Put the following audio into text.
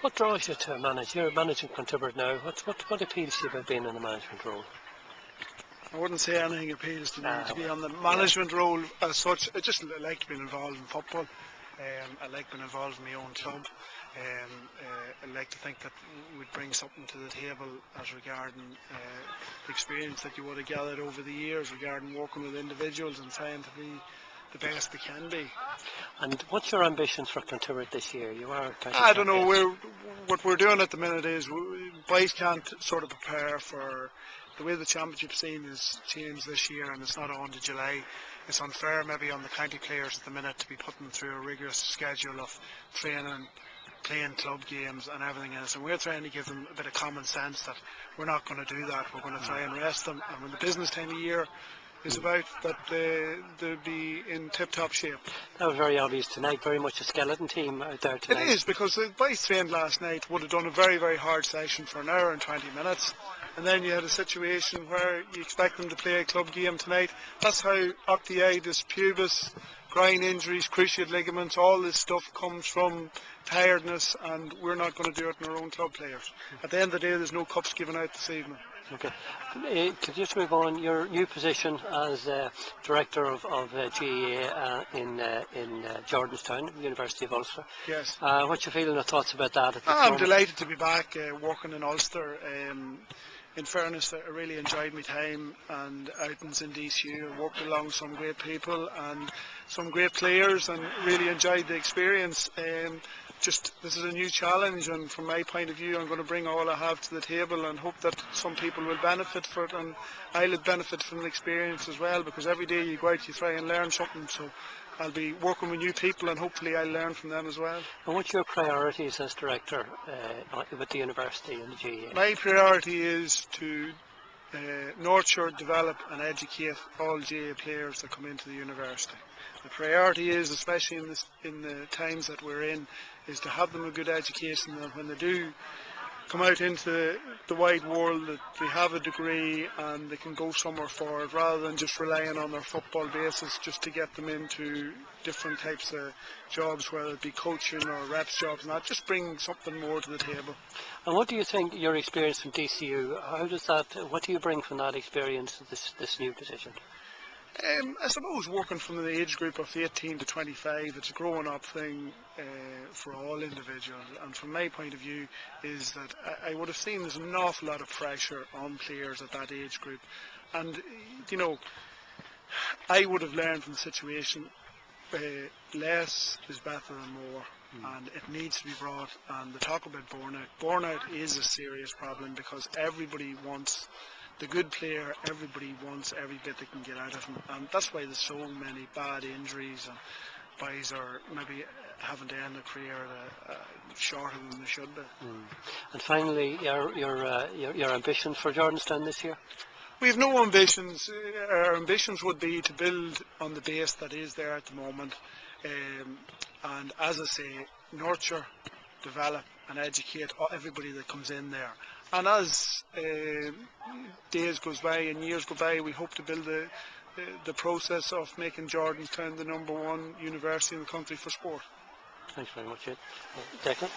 What draws you to manage? You're managing Clontibre now. What appeals to you about being in the management role? I wouldn't say anything appeals to me to be on the management role as such. I just like being involved in football. I like being involved in my own club. I like to think that we'd bring something to the table as regarding the experience that you would have gathered over the years regarding working with individuals and trying to be the best they can be. And what's your ambitions for Clontibre this year? You are I don't know. What we're doing at the minute is boys can't sort of prepare for the way the championship scene is changed this year, and it's not on to July. It's unfair maybe on the county players at the minute to be putting through a rigorous schedule of training, playing club games and everything else, and we're trying to give them a bit of common sense that we're not going to do that. We're going to try and rest them, and when the business time of year is about, that they'll be in tip-top shape. That was very obvious tonight, very much a skeleton team out there tonight. It is, because the boys trained last night would have done a very, very hard session for an hour and 20 minutes, and then you had a situation where you expect them to play a club game tonight. That's how octitis, pubis, groin injuries, cruciate ligaments, all this stuff comes from tiredness, and we're not going to do it in our own club players. At the end of the day, there's no cups given out this evening. Okay. Could you just move on? Your new position as Director of GEA in Jordanstown, University of Ulster. Yes. What's your feeling or thoughts about that? I'm delighted to be back working in Ulster. In fairness, I really enjoyed my time and outings in DCU. I worked along some great people and some great players, and really enjoyed the experience. This is a new challenge, and from my point of view, I'm going to bring all I have to the table and hope that some people will benefit from it, and I'll benefit from the experience as well, because every day you go out, you try and learn something. So I'll be working with new people, and hopefully I'll learn from them as well. And what's your priorities as Director with the University and the GEA? My priority is to nurture, develop and educate all GA players that come into the university. The priority is, especially in the times that we're in, is to have them a good education, that when they do come out into the wide world, that they have a degree and they can go somewhere for it, rather than just relying on their football basis just to get them into different types of jobs, whether it be coaching or reps jobs, and that just bring something more to the table. And what do you think, your experience from DCU, what do you bring from that experience to this new position? I suppose working from the age group of 18 to 25, it's a growing up thing for all individuals, and from my point of view is that I would have seen there's an awful lot of pressure on players at that age group, and you know, I would have learned from the situation less is better than more. And it needs to be brought. And the talk about burnout is a serious problem, because everybody wants the good player, everybody wants every bit they can get out of him, and that's why there's so many bad injuries, and boys are maybe having to end their career shorter than they should be. And finally, your ambitions for Jordanstown this year? We have no ambitions. Our ambitions would be to build on the base that is there at the moment, and as I say, nurture, develop and educate everybody that comes in there. And as days goes by and years go by, we hope to build the process of making Jordanstown the #1 university in the country for sport. Thanks very much, Declan.